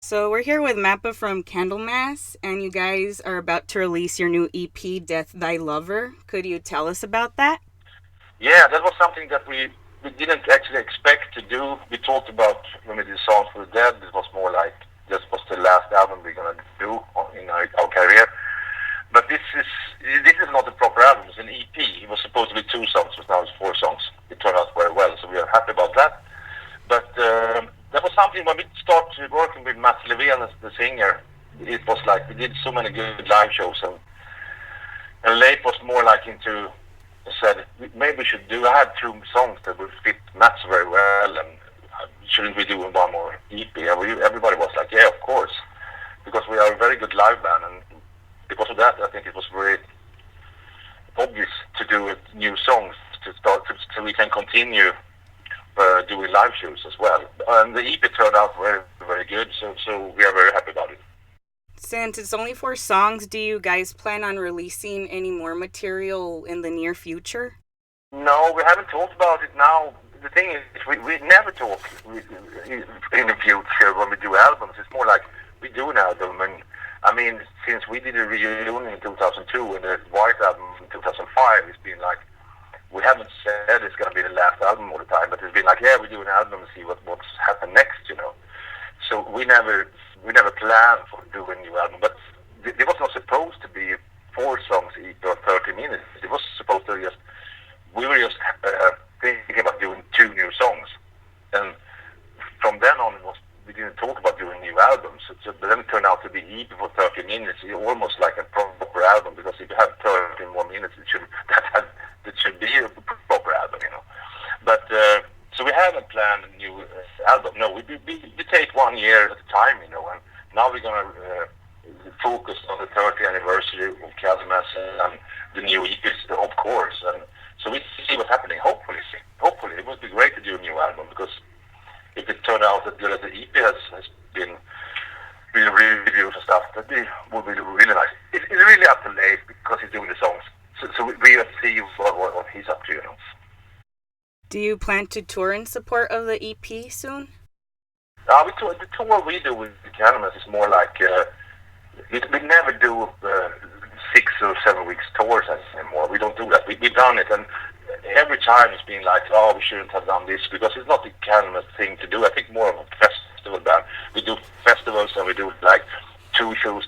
So we're here with Mappe from Candlemas, and you guys are about to release your new EP, Death Thy Lover. Could you tell us about that? Yeah, that was something that we didn't actually expect to do. We talked about when we did Songs for the Dead, it was more like this was the last album we're gonna do in our career. But this is not a proper album, it's an EP. It was supposed to be 2 songs, but now it's 4 songs. It turned out very well, so we are happy about that. But that was something when we started working with Mats Levén as the singer. It was like we did so many good live shows, and Leif was more like into said maybe we should do. I had 2 songs that would fit Mats very well, and shouldn't we do one more EP? And everybody was like, yeah, of course, because we are a very good live band, and because of that, I think it was very obvious to do new songs to start, so we can continue doing live shows as well. And the EP turned out very, very good, so we are very happy about it. Since it's only 4 songs, do you guys plan on releasing any more material in the near future? No, we haven't talked about it now. The thing is, we never talk in the future when we do albums. It's more like we do an album, and I mean, since we did a reunion in 2002 and the White album in 2005, it's been like, we haven't said it's going to be the last album all the time, but it's been like, yeah, we do an album and see what's happened next, you know. So we never planned for doing a new album, but it was not supposed to be 4 songs each or 30 minutes. It was supposed to we were just thinking about doing 2 new songs, and from then on we didn't talk about doing new albums. But then it turned out to be EP for 30 minutes, almost like a proper album, because if you have 30 more minutes, it should be a proper album, you know. But so we haven't planned a new album. No, we take 1 year at a time, you know. And now we're gonna focus on the 30th anniversary of Candlemas and the new EPs, of course. And so we see what's happening. Hopefully, it would be great to do a new album, because if it turned out that the EP has been really reviewed and stuff, would be really nice. It's really up to Leif, because he's doing the songs. So we will see what he's up to, you know. Do you plan to tour in support of the EP soon? The tour we do with the Candlemas is more like we never do 6 or 7 weeks tours anymore. We don't do that. We've done it, and every time it's been like, oh, we shouldn't have done this, because it's not the Candlemas thing to do. I think more of a festival band. We do festivals, and we do like 2 shows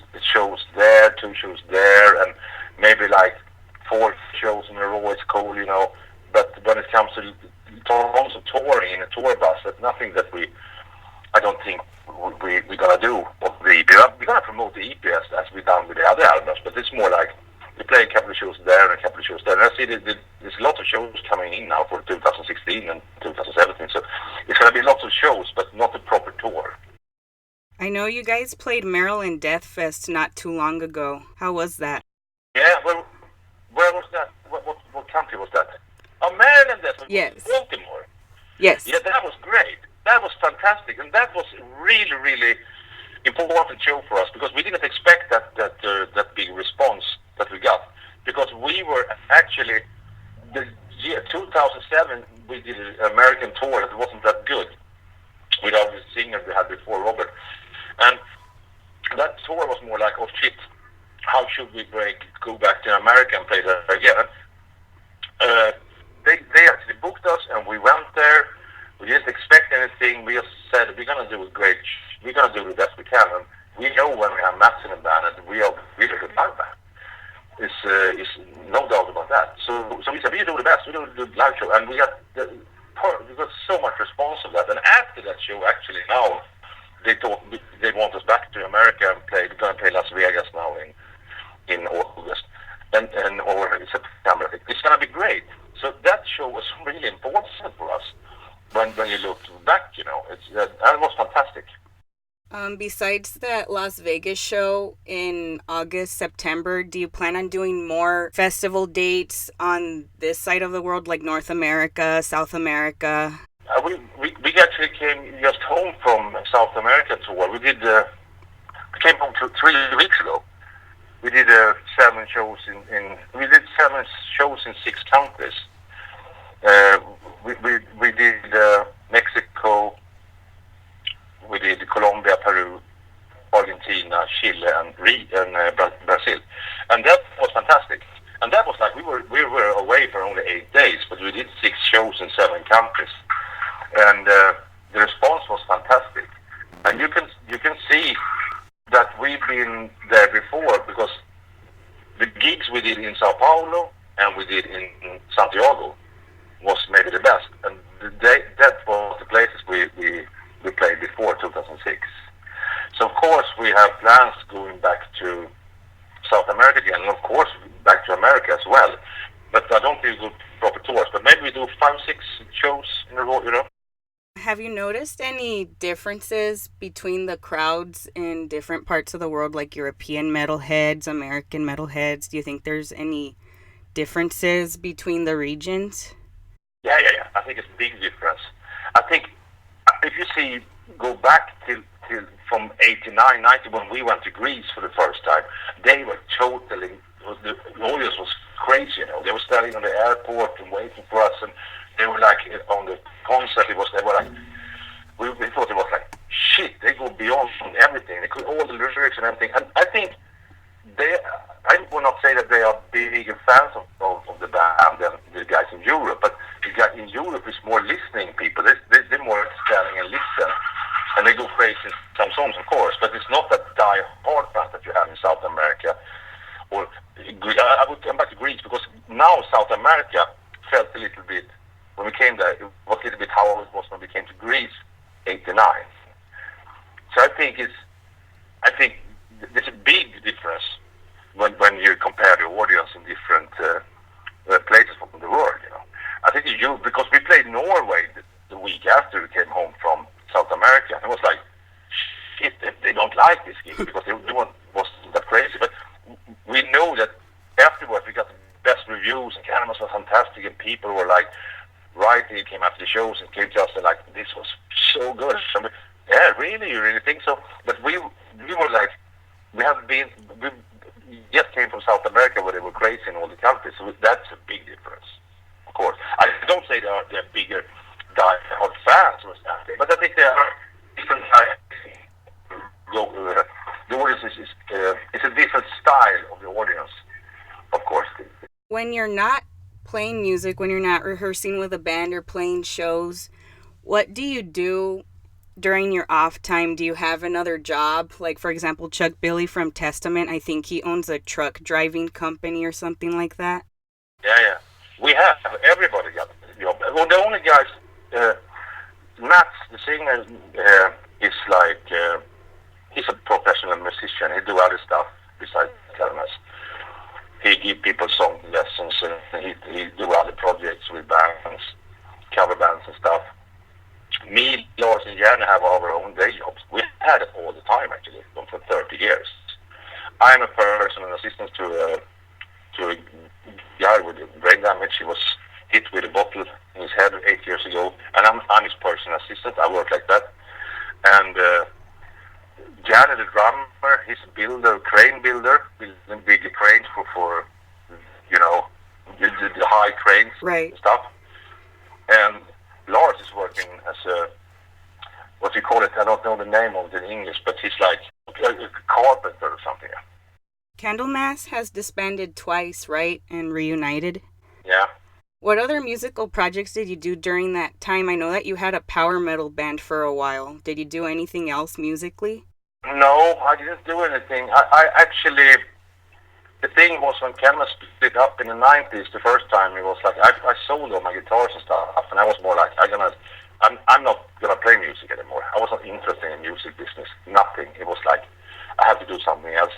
there, 2 shows there, and maybe like 4 shows in a row. It's cool, you know. But when it comes to tons of touring in a tour bus, that's nothing that I don't think we're gonna do. We're gonna promote the EP as we've done with the other albums, but it's more like we play a couple of shows there and a couple of shows there. And I see there's a lot of shows coming in now for 2016 and 2017, so it's gonna be lots of shows, but not a proper tour. I know you guys played Maryland Death Fest not too long ago. How was that? Yeah, well, where was that? What country was that? Oh, Maryland Death Fest. Yes. Baltimore. Yes. Yeah, that was great. That was fantastic, and that was really, really important show for us, because we didn't expect that big response that we got, because we were actually the year 2007 we did an American tour that wasn't that good without the singer we had before, Robert, and that tour was more like, oh shit, how should we go back to America and play that again? They actually booked us, and we went there. We didn't expect anything. We just said we're gonna do the best we can. And we know when we have Mats in the band, and we are really good live band. It's no doubt about that. So we said we do the best. We do the live show, and we got so much response of that. And after that show, actually now they thought they want us back to America and play. We're gonna play Las Vegas now in August or in September. It's gonna be great. So that show was really important for us. When you look back, you know, that was fantastic. Besides that Las Vegas show in August, September, do you plan on doing more festival dates on this side of the world, like North America, South America? We actually came just home from South America tour. We came home 3 weeks ago. We did 7 shows we did 7 shows in 6 countries. We did Mexico, we did Colombia, Peru, Chile, and Brazil, and that was fantastic. And that was like we were away for only 8 days, but we did 6 shows in 7 countries, and the response was fantastic. And you can see that we've been there before, because the gigs we did in Sao Paulo and we did in Santiago was maybe the best, and that was the places we played before 2006. So of course we have plans going back to South America again, and of course back to America as well. But I don't think we do proper tours, but maybe we do 5, 6 shows in a row, you know. Have you noticed any differences between the crowds in different parts of the world, like European metalheads, American metalheads? Do you think there's any differences between the regions? Yeah. I think it's a big difference. I think if you go back till from 89, 90, when we went to Greece for the first time, they were totally, the audience was crazy, you know. They were standing on the airport and waiting for us, and they were like, on the concert, they were like, we thought it was like, shit, they go beyond everything. They could all the lyrics and everything. And I think I will not say that they are bigger fans of the band than the guys in Europe, but the guys in Europe is more listening people. They're more standing and listen. And they go crazy in some songs, of course, but it's not that die-hard fans that you have in South America. Or I would come back to Greece, because now South America felt a little bit, when we came there, it was a little bit how it was when we came to Greece, 89. So I think there's a big difference when you compare the audience in different places from the world, you know. I think because we played Norway the week after we came home from South America, and it was like, shit, they don't like this gig, because they wasn't that crazy. But we know that afterwards we got the best reviews, and Candlemas was fantastic, and people were like, writing, came after the shows and came to us and like, this was so good. So, yeah, really, you really think so? But we were like, we just came from South America where they were crazy in all the countries, so that's a big difference, of course. I don't say they're bigger die-hard fans or something, but I think there are different types. The audience is it's a different style of the audience, of course. When you're not playing music, when you're not rehearsing with a band or playing shows, what do you do during your off time? Do you have another job? Like, for example, Chuck Billy from Testament, I think he owns a truck driving company or something like that. Yeah. We have, everybody got a job. Well, the only guys, Matt, the singer, is like, he's a professional musician. He do other stuff besides Candlemas. He give people song lessons, and he do other projects with bands, cover bands and stuff. Me, Lars, and Jan have our own day jobs. We had it all the time, actually, for 30 years. I'm a personal assistant to a guy with brain damage. He was hit with a bottle in his head 8 years ago, and I'm his personal assistant. I work like that. And Jan, the drummer, he's a builder, crane builder, building big cranes for you know, the high cranes, right, and stuff. And Lars is working as a, what you call it, I don't know the name of it in English, but he's like a carpenter or something. Candlemas has disbanded twice, right, and reunited? Yeah. What other musical projects did you do during that time? I know that you had a power metal band for a while. Did you do anything else musically? No, I didn't do anything. I actually, the thing was when Candlemas split up in the 90s, the first time, it was like, I sold all my guitars and stuff, and I was more like, I'm not gonna play music anymore. I wasn't interested in music business, nothing. It was like, I have to do something else.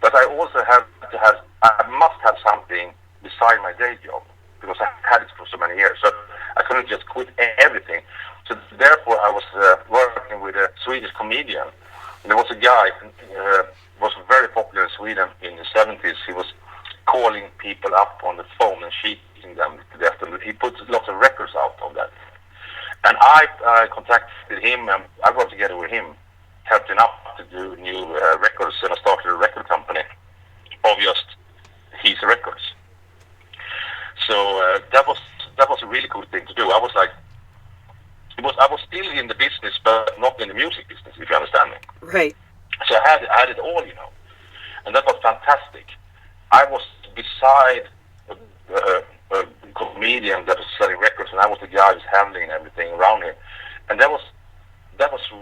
But I also I must have something beside my day job, because I had it for so many years. So I couldn't just quit everything. So therefore I was working with a Swedish comedian. And there was a guy was very popular in Sweden in the 70s. He was calling people up on the phone and cheating them to death. And he put lots of records out of that. And I contacted him, and I got together with him, helped him up to do new records, and I started a record company of just his records. So that was a really cool thing to do. I was still in the business, but not in the music business, if you understand me. Right. So I had it all, and that was fantastic. I was beside a comedian that was selling records, and I was the guy who's handling everything around him, and that was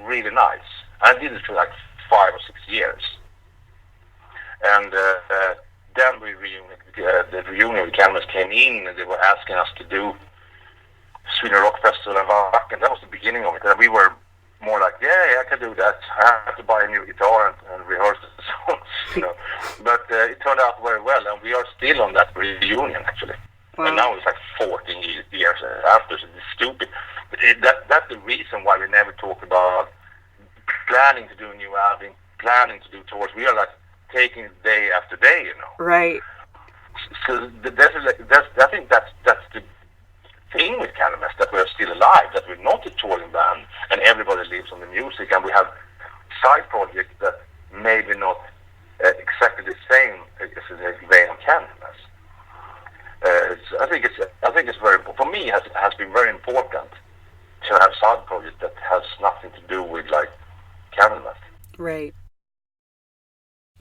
really nice. I did it for like 5 or 6 years, and then the reunion with Candlemas came in, and they were asking us to do Sweden Rock Festival and Wacken. That was the beginning of it, and we were more like, yeah, I can do that. I have to buy a new guitar and rehearse the songs, But it turned out very well, and we are still on that reunion actually. Wow. And now it's like 14 years after, so it's stupid. That's the reason why we never talk about planning to do a new album, planning to do tours. We are like taking it day after day, Right. So I think that's the thing with Candlemas, that we're still alive, that we're not a touring band, and everybody lives on the music, and we have side projects that maybe not exactly the same as the vein of Candlemas. I think it's very, for me, it has been very important to have side projects that has nothing to do with like Candlemas. Right.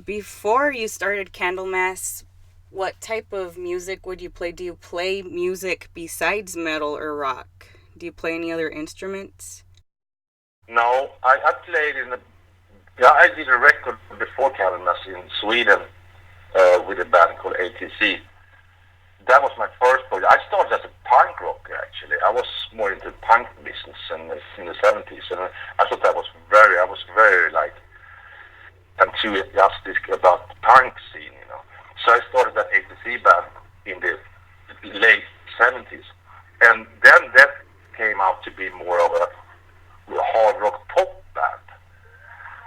Before you started Candlemas, what type of music would you play? Do you play music besides metal or rock? Do you play any other instruments? No, I played I did a record before Candlemas in Sweden with a band called ATC. That was my first project. I started as a punk rocker actually. I was more into punk business in the 70s, and I thought I was very like enthusiastic about the punk scene, So I started that ATC band in the late 70s, and then that came out to be more of a hard rock pop band.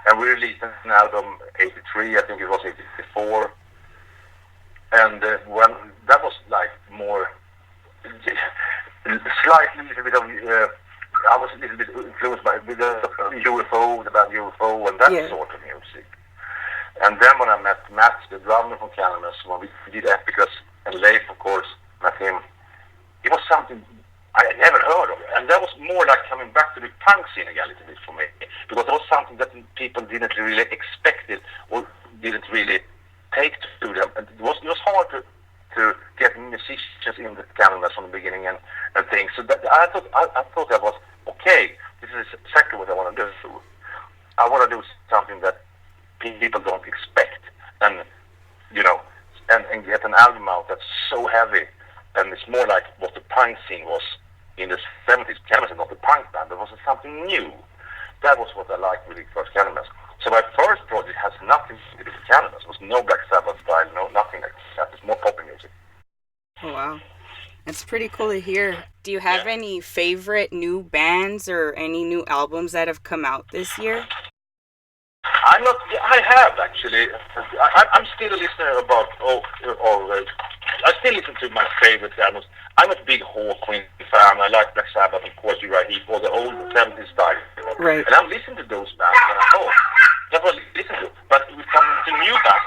And we released an album 83, I think it was 84, and when that was like more slightly a little bit of I was a little bit influenced by the UFO, the band UFO, and that sort of music. And then when I met Matt, the drummer from Candlemas, when we did Epicus, and Leif, of course, met him, it was something I had never heard of. And that was more like coming back to the punk scene again a little bit for me, because it was something that people didn't really expect it, or didn't really take to them. And it was hard to get musicians in the Candlemas from the beginning and things. So that, I thought that was, okay, this is exactly what I want to do. I want to do something that people don't expect, and and get an album out that's so heavy, and it's more like what the punk scene was in the 70s. Candlemas is not a punk band, but it was something new. That was what I liked with the first Candlemas. So my first project has nothing to do with Candlemas. It was no Black Sabbath style, nothing like that. It's more pop music. Oh wow, that's pretty cool to hear. Do you have any favorite new bands or any new albums that have come out this year? I have actually. I'm still a listener about I still listen to my favorite albums. I'm a big Hawkwind fan. I like Black Sabbath, of course, Uriah Heep, all the old 70s style. Right. And I'm listening to those bands, and that's what I listen to. But when it comes to new bands,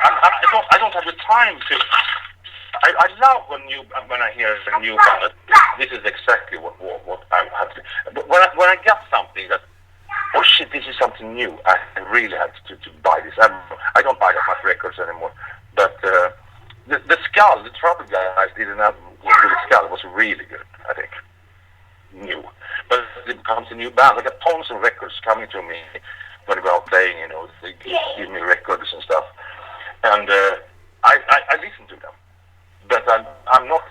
I don't have the time to. I love when I hear a new band. This is exactly what I have to. But when I get something that, oh shit, this is something new, I really have to buy this. I don't buy that much records anymore. But the Skull, the Trouble guys did an album with the Skull. Was really good, I think. New. But it becomes a new band. I got tons of records coming to me when we're out playing, they give me records and stuff. And I listen to them. But I'm not,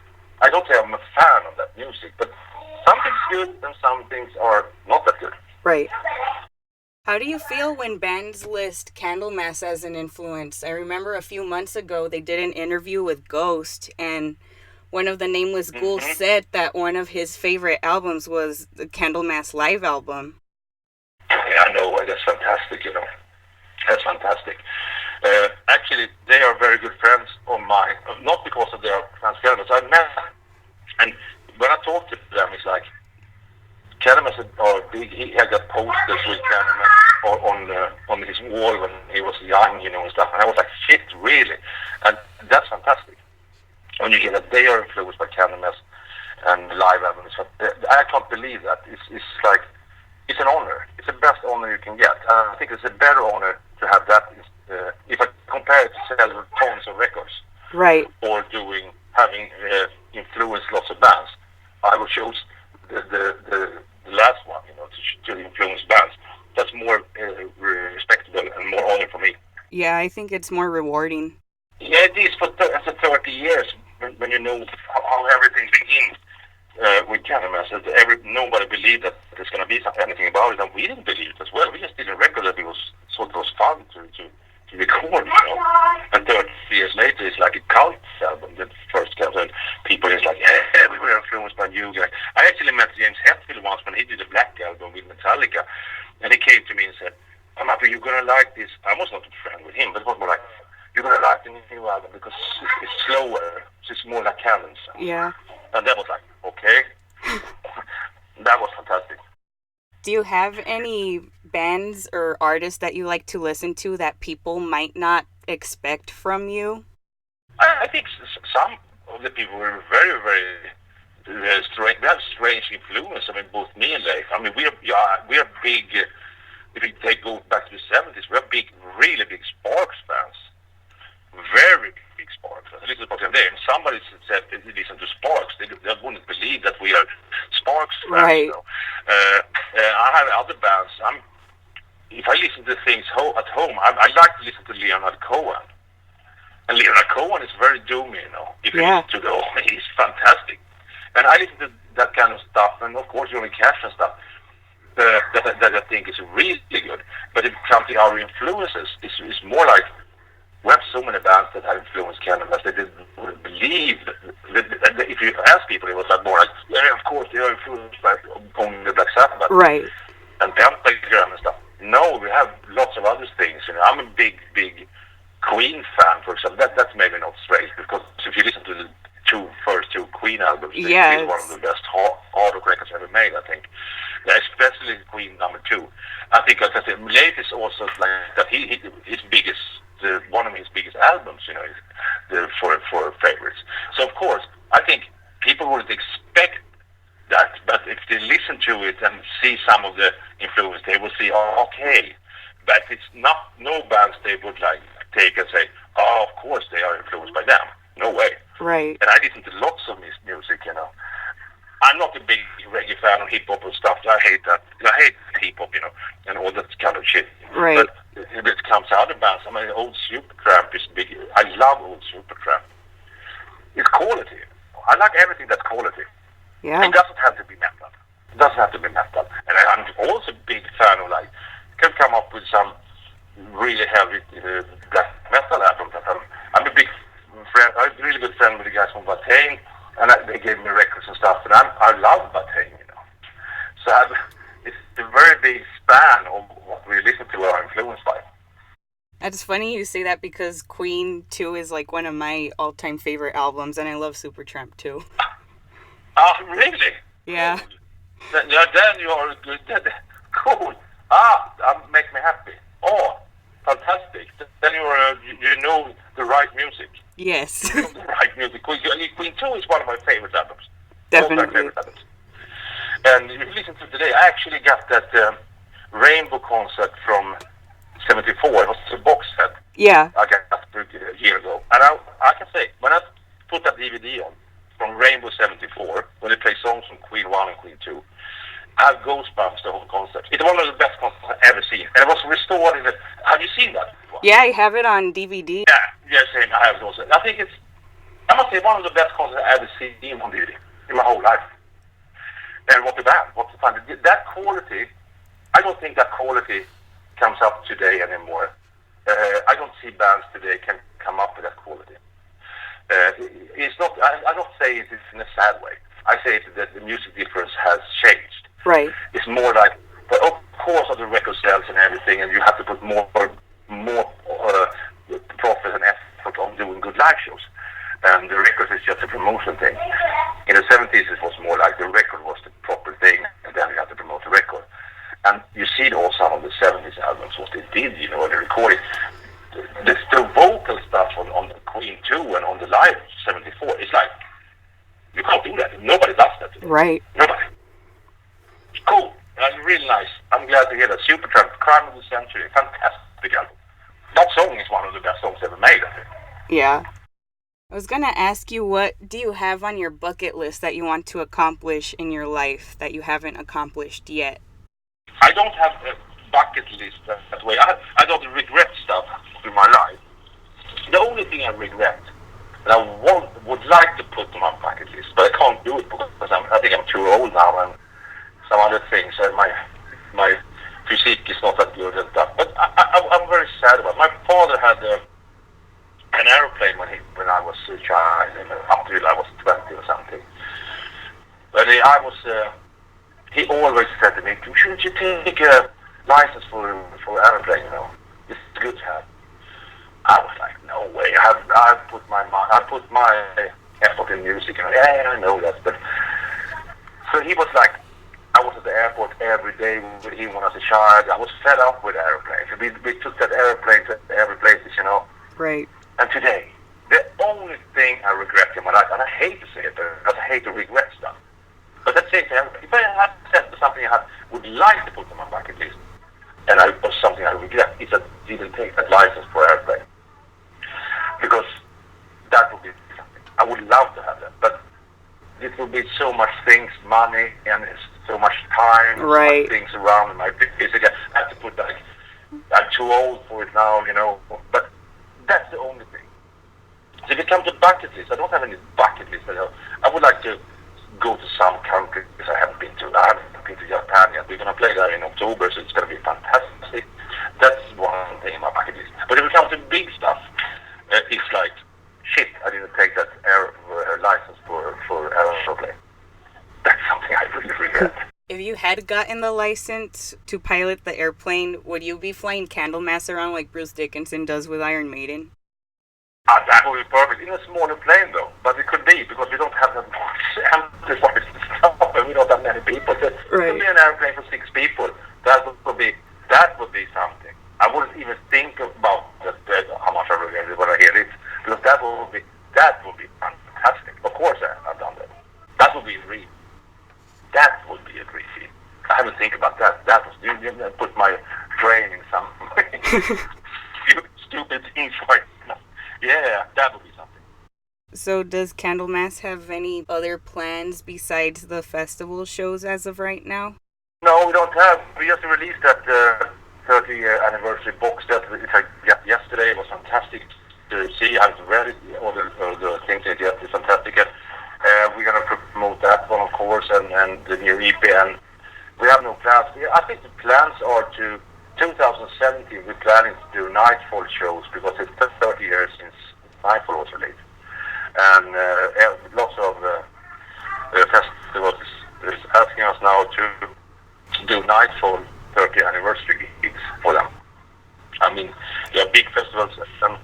I don't say I'm a fan of that music, but some things good and some things are not that good. Right. How do you feel when bands list Candlemas as an influence? I remember a few months ago they did an interview with Ghost, and one of the Nameless Ghouls said that one of his favorite albums was the Candlemas live album. Yeah, I know. That's fantastic, That's fantastic. Actually, they are very good friends of mine, not because of their fans of Candlemas. I met, and when I talk to them, it's like, Candlemas are big. He had got posters with Candlemas on his wall when he was young, and stuff. And I was like, shit, really? And that's fantastic. When you hear that they are influenced by Candlemas and live albums, I can't believe that. It's like, it's an honor. It's the best honor you can get. And I think it's a better honor to have that Right. or having influenced lots of bands. I would choose the last one, to influence bands. That's more respectable and more honor for me. Yeah, I think it's more rewarding. Yeah, it is after 30 years when you know how everything begins with Candlemas. Nobody believed that there's going to be anything about it, and we didn't believe it as well. We just did a record that it was fun to record, And 30 years later, it's like a cult album. The first comes and people is like, yeah, we were influenced by you guys. I actually met James Hetfield once when he did a Black album with Metallica, and he came to me and said, Mappe, you're going to like this. I was not a friend with him, but it was more like, you're going to like the new album because it's slower. It's more like Candlemas. Yeah. And that was like, okay. That was fantastic. Do you have any bands or artists that you like to listen to that people might not expect from you? I think some of the people were very, very strange. We have strange influence. I mean, both me and Leif. I mean, we are big. If we go back to the 70s, we are big, really big Sparks fans. Very big Sparks. I listen to them there. And somebody said they listen to Sparks. They wouldn't believe that we are Sparks fans. Right. I have other bands. If I listen to things at home, I like to listen to Leonard Cohen. And Leonard Cohen is very doomy, If you listen to he's fantastic. And I listen to that kind of stuff, and of course Johnny Cash and stuff. That I think is really good. But if it comes to our influences, it's more like we have so many bands that have influenced Candlemas. They didn't believe that if you ask people, it was like more like, yeah, of course they are influenced by only the Black Sabbath, right, and Pentagram and stuff. No, we have lots of other things. I'm a big Queen fan, for example. That's maybe not strange because if you listen to the first two Queen albums, it's one of the best hard rock records ever made, I think. Yeah, especially Queen number 2. I think, as I said, Leif is also like that. His biggest, one of his biggest albums, for favorites. So of course, I think people would expect that, but if they listen to it and see some of the influence, they will see, okay. But it's not no bands they would like take and say, of course they are influenced by them. No way. Right. And I listen to lots of this music, I'm not a big reggae fan of hip-hop and stuff. I hate that. I hate hip-hop, and all that kind of shit. Right. But if it comes to other bands, old Supertramp is big. I love old Supertramp. It's quality. I like everything that's quality. Yeah. It doesn't have to be metal. It doesn't have to be metal. And I'm also a big fan of, can come up with some really heavy black metal albums. I'm a big friend. I'm a really good friend with the guys from Batain. And they gave me records and stuff, and I love Batain, So it's a very big span of what we listen to or are influenced by. It's funny you say that because Queen 2 is like one of my all-time favorite albums, and I love Supertramp too. Really? Yeah. Then you are good. Cool. That makes me happy. Oh, fantastic. Then you know the right music. Yes. The right music. Queen 2 is one of my favorite albums. Definitely. All-time favorite albums. And if you listen to today, I actually got that Rainbow concert from 74. It was a box set. Yeah. I got that a year ago. And I can say, when I put that DVD on, from Rainbow 74, when they play songs from Queen 1 and Queen 2, I have goosebumps the whole concert. It's one of the best concerts I've ever seen. And it was restored in the... Have you seen that before? Yeah, I have it on DVD. Yeah, same. I have it also. I think I must say, one of the best concerts I've ever seen on DVD in my whole life. And what the band, what's the fun. That quality, I don't think that quality comes up today anymore. I don't see bands today can come up with that quality. It's not. I don't say it in a sad way. I say that the music difference has changed. Right. It's more like, but of course, of the record sales and everything, and you have to put more profit and effort on doing good live shows. And the record is just a promotion thing. In the 70s, it was more like the record was the proper thing, and then you have to promote the record. And you see also on the 70s albums what they did, the recording. The vocal stuff on the Queen 2 and on the live 74, it's like, you can't do that. Nobody does that today. Right. Nobody. Cool. That's really nice. I'm glad to hear that. Supertramp, Crime of the Century, fantastic album. That song is one of the best songs ever made, I think. Yeah. I was gonna ask you, what do you have on your bucket list that you want to accomplish in your life that you haven't accomplished yet? I don't have a bucket list that way. I don't regret stuff in my life. The only thing I regret, and I would like to put on my bucket list, but I can't do it because I think I'm too old now, and some other things, and my physique is not that good and stuff. But I'm very sad about it. My father had an airplane when I was a child, and up till I was 20 or something. But he always said to me, "Shouldn't you take a license for airplane? You know, it's good to have." I was like, "No way! I put my effort in music, and yeah, I know that." But so he was like, I was at the airport every day with him when I was a child. I was fed up with airplanes. We took that airplane to every place, you know. Right. And today, the only thing I regret in my life, and I hate to say it, because I hate to regret stuff. But that's it. If I had said something I would like to put on my bucket list, and it was something I regret, it's that I didn't take that license for airplane. Because that would be something. I would love to have that, but it would be so much things, money, and so much time, right. so much things around my physique. I have to put like, I'm too old for it now, you know. But that's the only thing. So if it comes to bucket list, I don't have any bucket list. I would like to go to some countries I haven't been to. I haven't been to Japan yet. We're going to play there in October, so it's going to be fantastic. That's one thing in my bucket list. But if it comes to big stuff, it's like, shit, I didn't take that license for aeroplane. That's something I really regret. If you had gotten the license to pilot the airplane, would you be flying Candlemas around like Bruce Dickinson does with Iron Maiden? That would be perfect. In a smaller plane, though. But it could be, because we don't have that much amplifiers and stuff, and we don't have many people. So right. It could be an airplane for 6 people. That would be something. I wouldn't even think about how much I regret it when I hear it, because that would be fantastic. Of course, I've done that. That would be a dream. That would be a dream. I haven't think about that. That was you put my brain in some stupid things right now. Yeah, that would be something. So does Candlemas have any other plans besides the festival shows as of right now? No, we don't have. We just released that 30-year anniversary box that I got yesterday. It was fantastic to see. I've read it, all the things they get is fantastic. We're going to promote that one, of course, and the new EP. And we have no plans. I think the plans are to 2017. We're planning to do Nightfall shows because it's 30 years since Nightfall was released, and lots of festivals is asking us now to do Nightfall 30th anniversary gigs for them. I mean, they are big festivals, and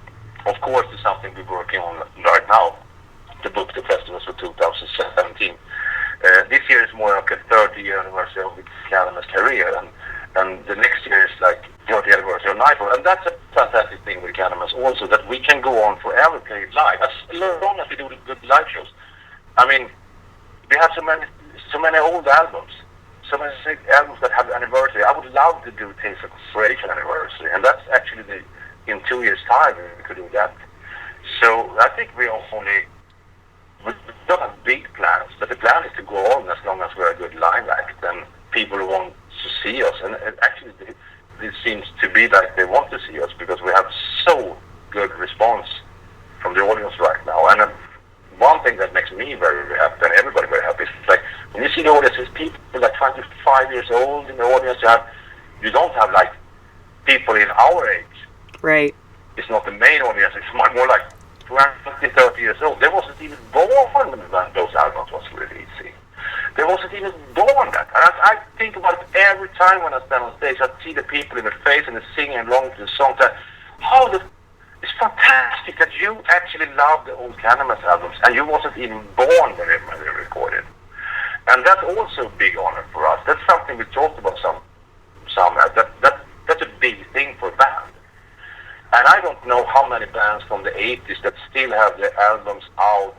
of course, it's something we're working on right now to book the festivals for 2017. This year is more like a 30-year anniversary of Candlemass career, and the next year is like 30th anniversary of Nightfall, and that's a fantastic thing with Candlemass also, that we can go on forever playing live, as long as we do the good live shows. I mean, we have so many old albums, so many albums that have anniversary. I would love to do Tales of Creation anniversary, and that's actually in 2 years' time we could do that. So I think we don't have big plans, but the plan is to go on as long as we're a good live act and people want to see us. And actually, it seems to be like they want to see us because we have so good response from the audience right now. And one thing that makes me very, very happy and everybody very happy is like when you see the audience, it's people like 25 years old in the audience. You don't have like people in our age. Right. It's not the main audience. It's more like 20, 30 years old. They wasn't even born when those albums was releasing. They wasn't even born that. And I think about it every time when I stand on stage. I see the people in the face and they're singing along to the songs. It's fantastic that you actually love the old Candlemas albums and you wasn't even born when they recorded. And that's also a big honor for us. That's something we talked about some that's a big thing for a band. And I don't know how many bands from the 80s that still have their albums out.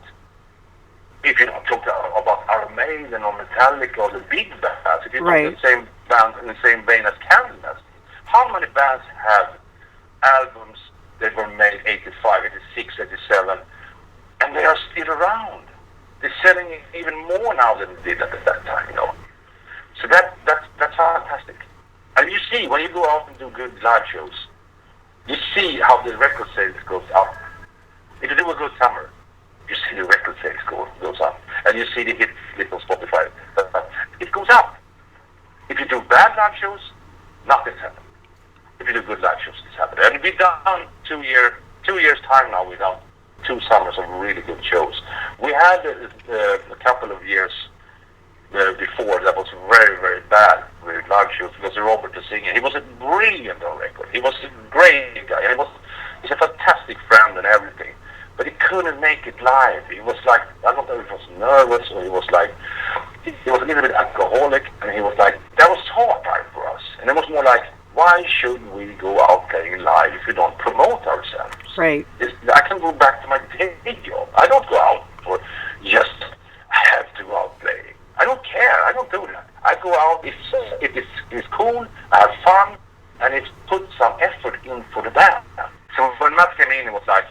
If you talk about Iron Maiden or Metallica or the big bands, if you talk the same band in the same vein as Candlemas, how many bands have albums that were made 85, 86, 87, still around. They're selling even more now than they did at that time, you know. So that's fantastic. And you see, when you go out and do good live shows, you see how the record sales goes up. If you do a good summer, you see the record sales goes up. And you see the hit list on Spotify. It goes up. If you do bad live shows, nothing's happening. If you do good live shows, it's happening. And we've done 2 years time now, we've done 2 summers of really good shows. We had a couple of years before that was very, very bad with live shows because Robert the singer, he was a brilliant on record. He was a great guy. He's a fantastic friend and everything. But he couldn't make it live. He was like, I don't know if he was nervous or he was a little bit alcoholic, and he was like, that was hard time for us. And it was more like, why should we go out playing live if we don't promote ourselves? Right. I can go back to my day job. I don't go out for just, I have to go out playing. I don't care. I don't do that. I go out if it's cool, I have fun, and it's put some effort in for the band. So when Matt came in, it was like,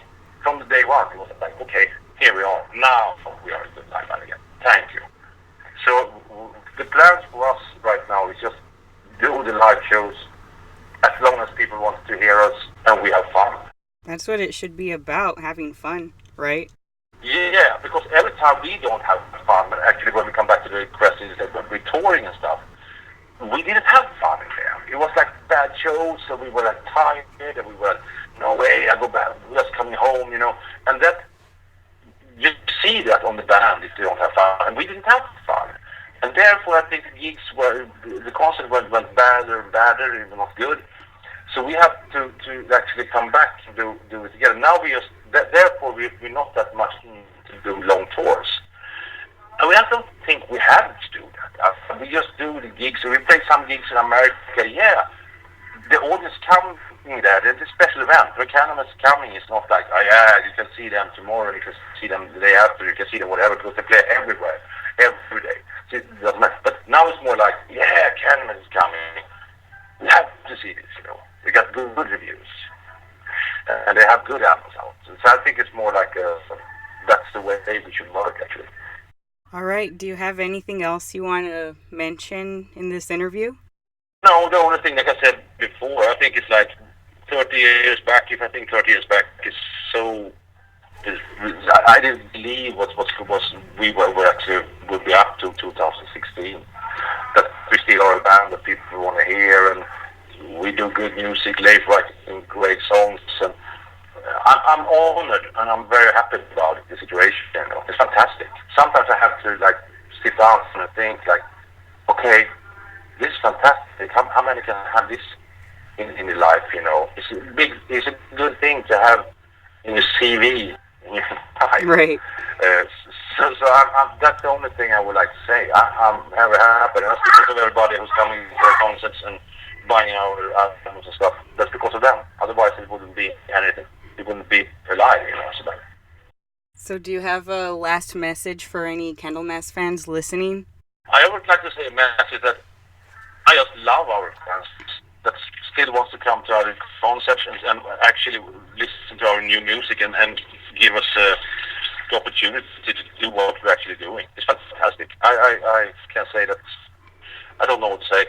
from the day one, it was like, okay, here we are. Now we are a good live band again. Thank you. So the plans for us right now is just do the live shows as long as people want to hear us and we have fun. That's what it should be about, having fun, right? Yeah, because every time we don't have fun, but actually when we come back to the questions that we're touring and stuff, we didn't have fun in there. It was like bad shows, so we were like tired, and we were like, no way, I go back, we're just coming home, you know. And that, you see that on the band if they don't have fun, and we didn't have fun. And therefore I think the concert went badder and badder, it was not good. So we have to actually come back and do it together. Now therefore we're not that much to do long tours. And I don't think we have to do that. We just do the gigs. So we play some gigs in America, yeah. The audience coming there, it's a special event. When Candlemas is coming, it's not like, oh yeah, you can see them tomorrow, you can see them the day after, you can see them whatever, because they play everywhere, every day. So it doesn't matter. But now it's more like, yeah, Candlemas is coming. We have to see this, you know. They got good reviews. And they have good albums out. So I think it's more like that's the way we should work, actually. All right. Do you have anything else you want to mention in this interview? No, the only thing, like I said before, I think it's like 30 years back, if I think 30 years back is so... I didn't believe what we were actually would be up to 2016. That we still are a band that people want to hear, and we do good music, Leif writing great songs, and I'm honored and I'm very happy about it, the situation. You know, it's fantastic. Sometimes I have to like sit down and think like, okay, this is fantastic. How many can have this in their life? You know, it's a good thing to have in your CV. Right. So that's the only thing I would like to say. I'm very happy. And that's because of everybody who's coming to our concerts and buying our albums and stuff. That's because of them. Otherwise, it wouldn't be anything. It wouldn't be alive, you know. So do you have a last message for any Candlemas fans listening? I would like to say a message that I just love our fans that still wants to come to our concerts and actually listen to our new music and give us the opportunity to do what we're actually doing. It's fantastic. I can say that, I don't know what to say.